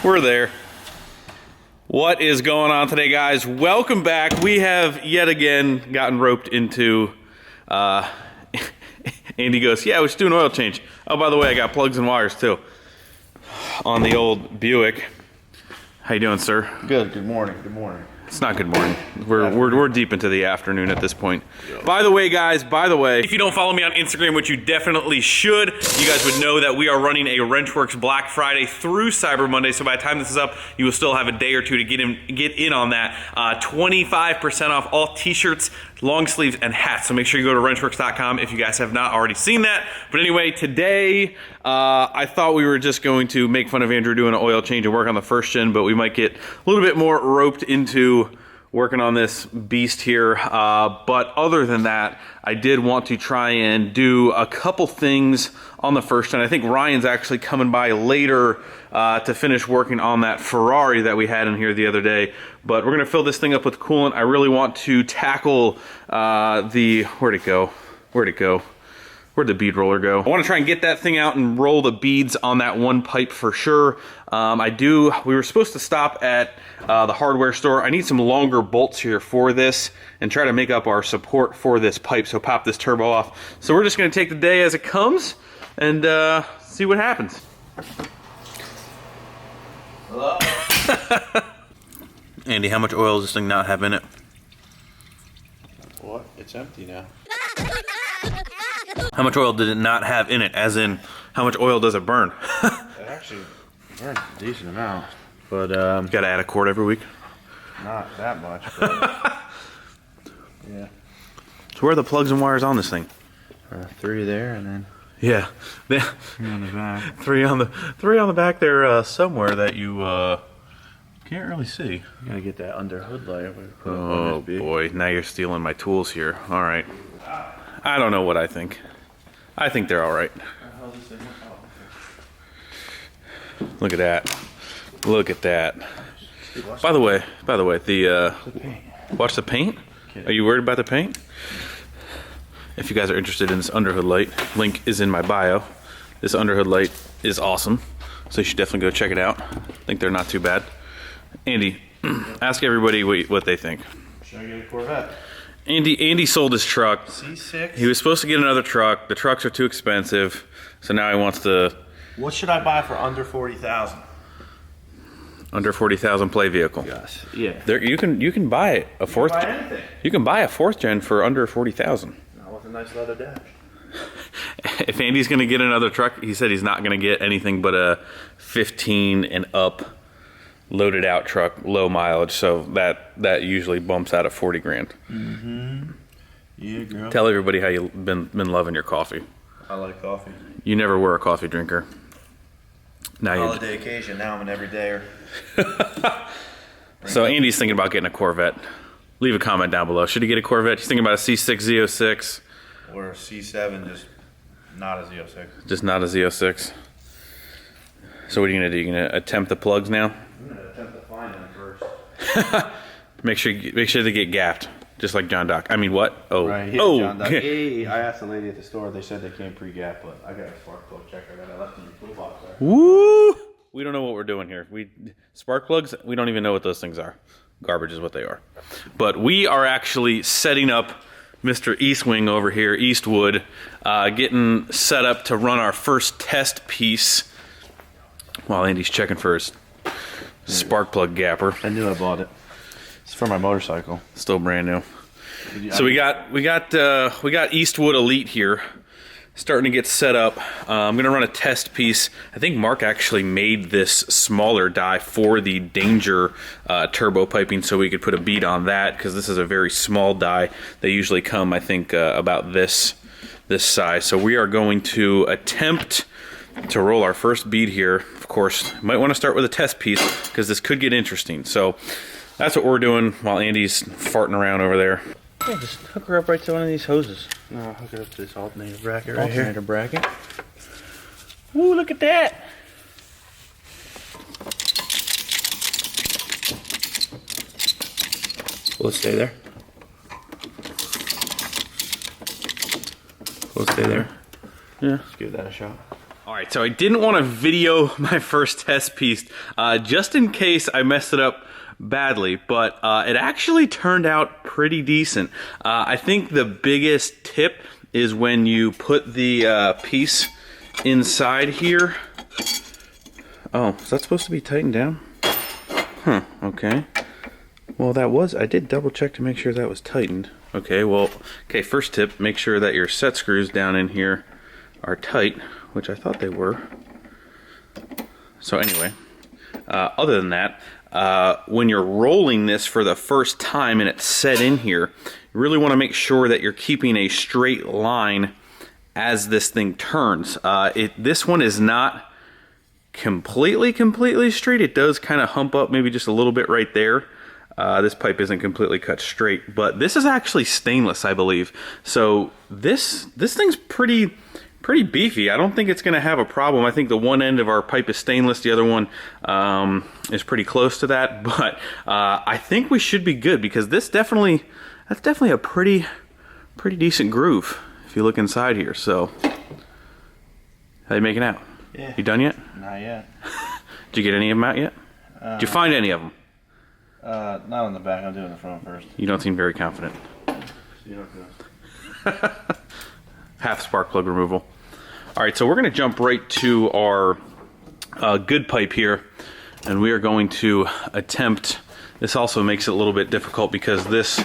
We're there. What is going on today, guys? Welcome back. We have yet again gotten roped into Andy goes, yeah, we should do an oil change. Oh, by the way, I got plugs and wires too on the old Buick. How you doing, sir? Good. Good morning. Good morning. It's not good morning. We're deep into the afternoon at this point. Yep. By the way, guys, if you don't follow me on Instagram, which you definitely should, you guys would know that we are running a Wrenchworks Black Friday through Cyber Monday. So by the time this is up, you will still have a day or two to get in on that. 25% off all t-shirts, long sleeves, and hats. So make sure you go to wrenchworks.com if you guys have not already seen that. But anyway, today I thought we were just going to make fun of Andrew doing an oil change and work on the first gen, but we might get a little bit more roped into working on this beast here. But other than that, I did want to try and do a couple things on the first gen. I think Ryan's actually coming by later to finish working on that Ferrari that we had in here the other day. But we're gonna fill this thing up with coolant. I really want to tackle where'd it go? Where'd the bead roller go? I want to try and get that thing out and roll the beads on that one pipe for sure. We were supposed to stop at the hardware store. I need some longer bolts here for this and try to make up our support for this pipe, so pop this turbo off. So we're just going to take the day as it comes and see what happens. Hello? Andy, how much oil does this thing not have in it? What? It's empty now. How much oil did it not have in it? As in, how much oil does it burn? It actually burns a decent amount, but gotta add a quart every week. not that much. But, yeah. So where are the plugs and wires on this thing? 3 there, and then Yeah, 3 on the back. three on the back there somewhere that you can't really see. You gotta get that under hood light. Oh boy, now you're stealing my tools here. All right. I don't know what I think. I think they're all right. Look at that. Look at that. By the way, watch the paint. Are you worried about the paint? If you guys are interested in this underhood light, link is in my bio. This underhood light is awesome, so you should definitely go check it out. I think they're not too bad. Andy, ask everybody what they think. Should I get a Corvette? Andy sold his truck. C6? He was supposed to get another truck. The trucks are too expensive, so now he wants to. What should I buy for under 40,000? Under 40,000 play vehicle. Yes. Yeah. There, you can buy a fourth. Buy anything. You can buy a fourth gen for under 40,000. Not with a nice leather dash. If Andy's gonna get another truck, he said he's not gonna get anything but a 15 and up loaded out truck, low mileage. So that usually bumps out at 40 grand. Mm-hmm. Yeah, girl. Tell everybody how you've been loving your coffee. I like coffee. You never were a coffee drinker. Now Holiday occasion. Now I'm an everydayer. So Andy's thinking about getting a Corvette. Leave a comment down below. Should he get a Corvette? He's thinking about a C6 Z06. Or a C7, just not a Z06. Just not a Z06. So what are you gonna do? You gonna attempt the plugs now? I'm gonna attempt to find them first. Make sure they get gapped, just like John Doc. I mean, what? Oh, Right, yeah, oh. John Doc. Hey, I asked the lady at the store. They said they can't pre-gap, but I got a spark plug checker that I left in your toolbox there. Woo! We don't know what we're doing here. Spark plugs. We don't even know what those things are. Garbage is what they are. But we are actually setting up Mr. Eastwing over here, Eastwood, getting set up to run our first test piece. While Andy's checking for his spark plug gapper. I knew I bought it. It's for my motorcycle. Still brand new. So we got Eastwood Elite here, starting to get set up. I'm gonna run a test piece. I think Mark actually made this smaller die for the Danger turbo piping, so we could put a bead on that, because this is a very small die. They usually come, I think, about this size. So we are going to attempt to roll our first bead here. Of course, might want to start with a test piece, because this could get interesting. So that's what we're doing while Andy's farting around over there. Yeah, just hook her up right to one of these hoses. No, hook it up to this alternator bracket right here. Alternator bracket. Ooh, look at that. Will it stay there? Will it stay there? Yeah. Let's give that a shot. All right, so I didn't want to video my first test piece just in case I messed it up badly, but it actually turned out pretty decent. I think the biggest tip is when you put the piece inside here. Oh, is that supposed to be tightened down? Huh, okay. Well, I did double check to make sure that was tightened. Okay, well, first tip, make sure that your set screws down in here are tight, which I thought they were. So anyway, other than that, when you're rolling this for the first time and it's set in here, you really want to make sure that you're keeping a straight line as this thing turns. This one is not completely straight. It does kind of hump up maybe just a little bit right there. This pipe isn't completely cut straight, but this is actually stainless, I believe. So this thing's pretty beefy. I don't think it's going to have a problem. I think the one end of our pipe is stainless, the other one is pretty close to that, but I think we should be good, because that's definitely a pretty decent groove if you look inside here. So how you making out? Yeah. You done yet? Not yet. Did you get any of them out yet? Did you find any of them? Not on the back. I'm doing the front first. You don't seem very confident. Half spark plug removal. All right, so we're going to jump right to our good pipe here, and we are going to attempt. This also makes it a little bit difficult because this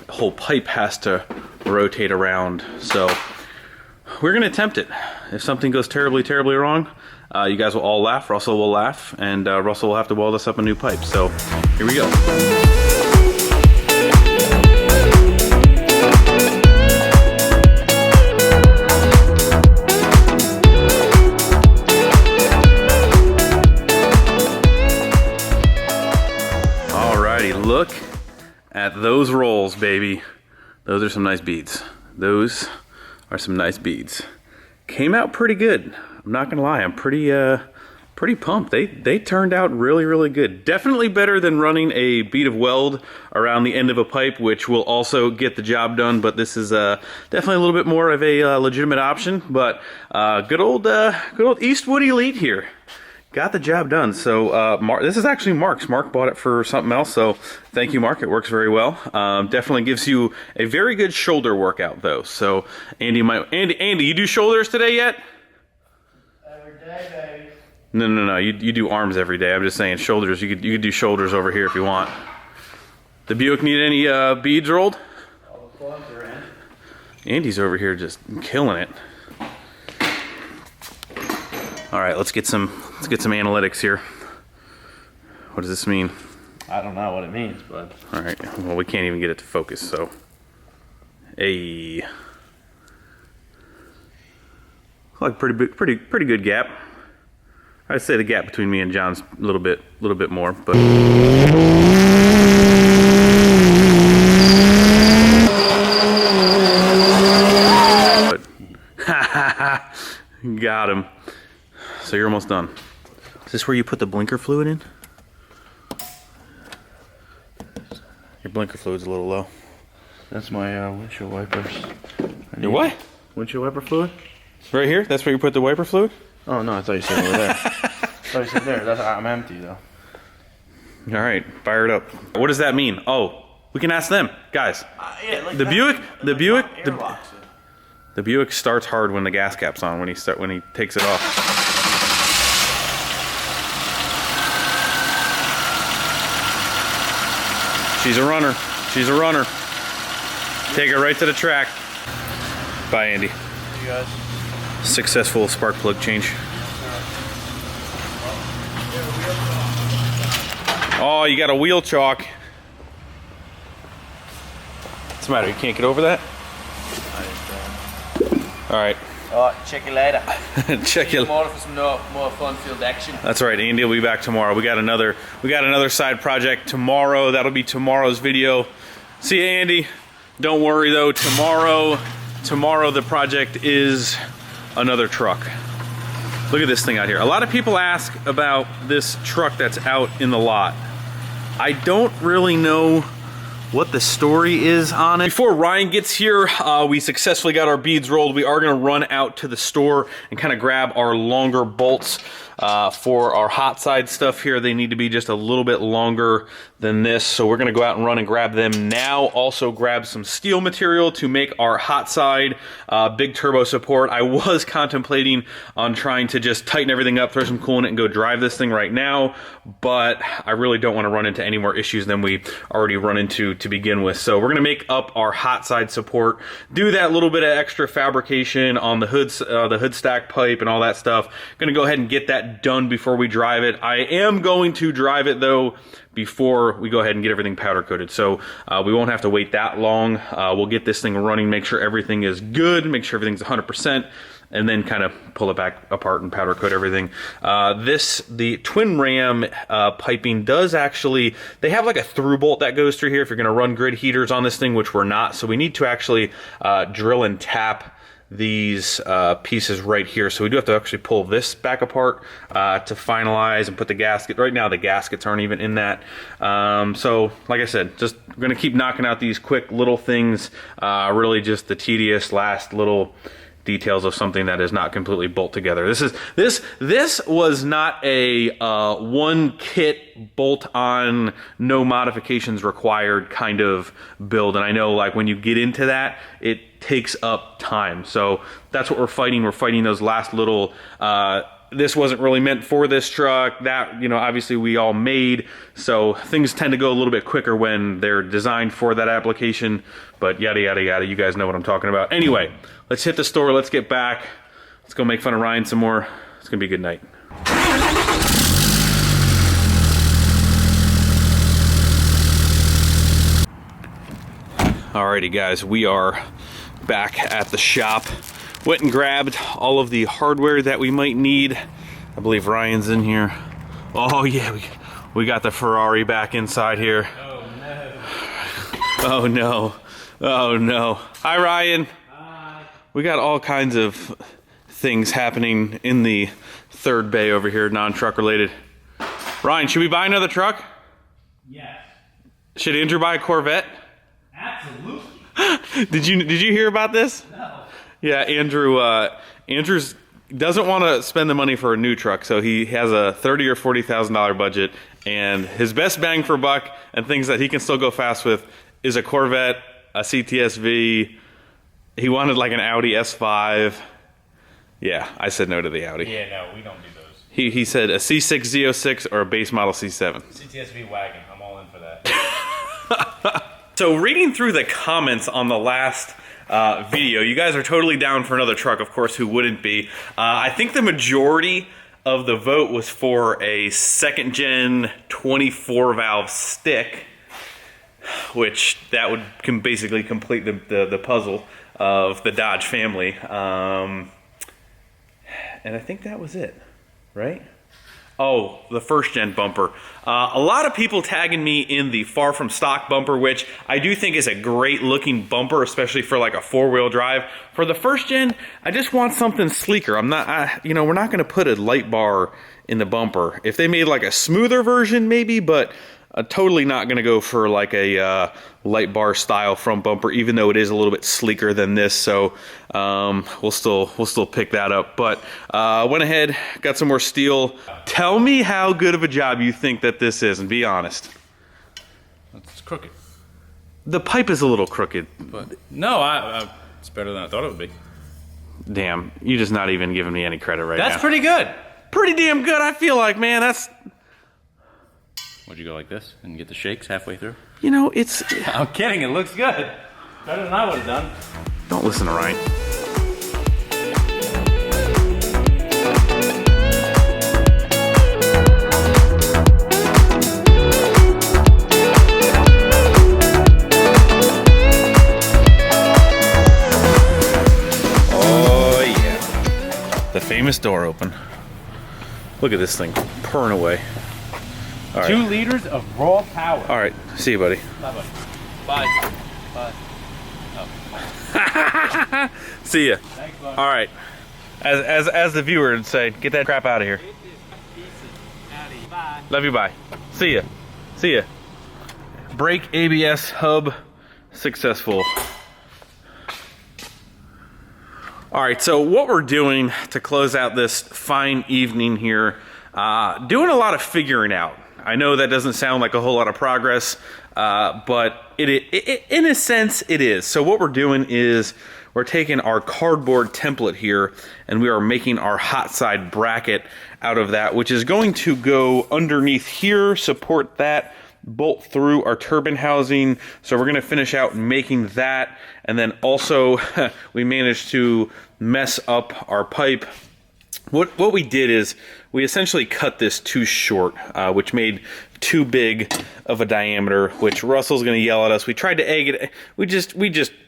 whole pipe has to rotate around. So we're going to attempt it. If something goes terribly wrong, you guys will all laugh, Russell will laugh, and Russell will have to weld us up a new pipe. So here we go. Alrighty, look at those rolls, baby. Those are some nice beads. Those are some nice beads. Came out pretty good. I'm not gonna lie, I'm pretty pumped. They turned out really good. Definitely better than running a bead of weld around the end of a pipe, which will also get the job done, but this is definitely a little bit more of a legitimate option. But good old Eastwood Elite here got the job done. So this is actually Mark's. Mark bought it for something else, so thank you, Mark. It works very well. Definitely gives you a very good shoulder workout, though. So Andy, you do shoulders today yet? Every day, baby. No. You do arms every day. I'm just saying shoulders. You could do shoulders over here if you want. The Buick need any beads rolled? All the plugs are in. Andy's over here just killing it. All right, let's get some analytics here. What does this mean? I don't know what it means, but All right. Well, we can't even get it to focus. So, like pretty good gap. I'd say the gap between me and John's a little bit more, but. Got him. So you're almost done. Is this where you put the blinker fluid in? Your blinker fluid's a little low. that's my windshield wipers. Your what? Windshield wiper fluid? Right here? That's where you put the wiper fluid? Oh no, I thought you said over there. I thought you said there. I'm empty though. All right, fire it up. What does that mean? Oh, we can ask them, guys. Yeah, like The Buick starts hard when the gas cap's on. When he takes it off. She's a runner. She's a runner. Take her right to the track. Bye, Andy. You guys. Successful spark plug change. Oh, you got a wheel chalk. What's the matter? You can't get over that? All right. Alright, check you later. Check you. Tomorrow for some more fun-filled action. That's right. Andy will be back tomorrow. We got another side project tomorrow. That'll be tomorrow's video. See you, Andy. Don't worry though. Tomorrow the project is another truck. Look at this thing out here. A lot of people ask about this truck that's out in the lot. I don't really know what the story is on it. Before Ryan gets here, we successfully got our beads rolled. We are gonna run out to the store and kind of grab our longer bolts for our hot side stuff here. They need to be just a little bit longer than this, so we're gonna go out and run and grab them now. Also grab some steel material to make our hot side big turbo support. I was contemplating on trying to just tighten everything up, throw some coolant in it, and go drive this thing right now, but I really don't want to run into any more issues than we already run into to begin with. So we're gonna make up our hot side support, do that little bit of extra fabrication on the hood stack pipe and all that stuff. Gonna go ahead and get that done before we drive it. I am going to drive it though before we go ahead and get everything powder coated, so we won't have to wait that long. We'll get this thing running, make sure everything is good, make sure everything's 100%, and then kind of pull it back apart and powder coat everything. The twin ram piping does actually, they have like a through bolt that goes through here if you're gonna run grid heaters on this thing, which we're not, so we need to actually drill and tap these pieces right here. So we do have to actually pull this back apart to finalize and put the gasket. Right now the gaskets aren't even in that. So like I said, just gonna keep knocking out these quick little things, really just the tedious last little details of something that is not completely bolt together. This was not a one kit bolt on, no modifications required kind of build, and I know like when you get into that it takes up time, so that's what we're fighting. We're fighting those last little this wasn't really meant for this truck, that, you know, obviously we all made, so things tend to go a little bit quicker when they're designed for that application, but yada yada yada, you guys know what I'm talking about. Anyway, let's hit the store, let's get back, let's go make fun of Ryan some more. It's gonna be a good night. Alrighty guys, we are back at the shop. Went and grabbed all of the hardware that we might need. I believe Ryan's in here. Oh yeah, we got the Ferrari back inside here. Oh no. Oh no. Oh no. Hi Ryan. Hi. We got all kinds of things happening in the third bay over here, non-truck related. Ryan, should we buy another truck? Yes. Should Andrew buy a Corvette? Absolutely. Did you hear about this? No. Yeah, Andrew's doesn't want to spend the money for a new truck, so he has a $30,000 or $40,000 budget, and his best bang for buck and things that he can still go fast with is a Corvette, a CTSV. He wanted like an Audi S5. Yeah, I said no to the Audi. Yeah, no, we don't do those. He said a C6 Z06 or a base model C7. CTSV wagon, I'm all in for that. So reading through the comments on the last video, you guys are totally down for another truck, of course, who wouldn't be? I think the majority of the vote was for a second gen 24 valve stick, which that would basically complete the puzzle of the Dodge family. And I think that was it, right? Oh, the first gen bumper. A lot of people tagging me in the far from stock bumper, which I do think is a great looking bumper, especially for like a 4-wheel drive. For the first gen, I just want something sleeker. I'm not, you know, we're not going to put a light bar in the bumper. If they made like a smoother version, maybe, but totally not going to go for like a light bar style front bumper, even though it is a little bit sleeker than this. So we'll still pick that up. But went ahead, got some more steel. Tell me how good of a job you think that this is, and be honest. It's crooked. The pipe is a little crooked. But no, it's better than I thought it would be. Damn, you're just not even giving me any credit right now. That's pretty good. Pretty damn good, I feel like, man. That's... Would you go like this and get the shakes halfway through? You know, it's... I'm kidding, it looks good. Better than I would have done. Don't listen to Ryan. Oh, yeah. The famous door open. Look at this thing purring away. All right. 2 liters of raw power. All right. See you, buddy. Bye-bye. Bye. Bye. Oh. See ya. Thanks, bud. All right. As the viewer would say, get that crap out of here. Bye. Love you. Bye. See ya. See ya. brake ABS hub successful. All right, so what we're doing to close out this fine evening here, doing a lot of figuring out. I know that doesn't sound like a whole lot of progress, but in a sense it is. So what we're doing is we're taking our cardboard template here and we are making our hot side bracket out of that, which is going to go underneath here, support that, bolt through our turbine housing. So we're gonna finish out making that. And then also we managed to mess up our pipe. What we did is we essentially cut this too short, which made too big of a diameter, which Russell's gonna yell at us. We tried to egg it. We just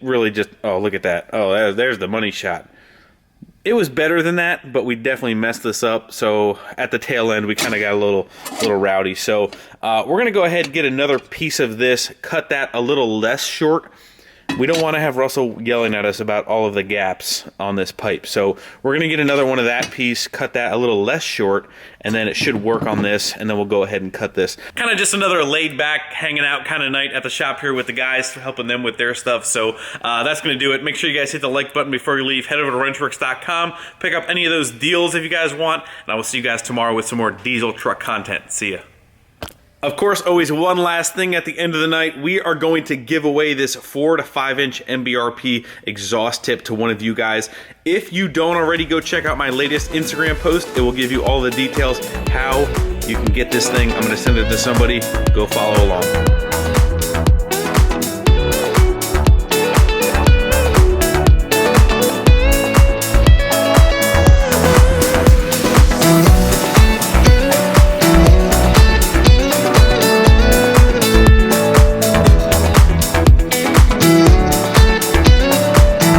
really just, oh, look at that. Oh, there's the money shot. It was better than that, but we definitely messed this up. So at the tail end, we kind of got a little rowdy. So we're gonna go ahead and get another piece of this, cut that a little less short. We don't want to have Russell yelling at us about all of the gaps on this pipe. So we're going to get another one of that piece, cut that a little less short, and then it should work on this, and then we'll go ahead and cut this. Kind of just another laid back, hanging out kind of night at the shop here with the guys, helping them with their stuff. So that's going to do it. Make sure you guys hit the like button before you leave. Head over to wrenchworks.com, pick up any of those deals if you guys want, and I will see you guys tomorrow with some more diesel truck content. See ya. Of course, always one last thing at the end of the night. We are going to give away this 4 to 5 inch MBRP exhaust tip to one of you guys. If you don't already, go check out my latest Instagram post. It will give you all the details how you can get this thing. I'm going to send it to somebody. Go follow along.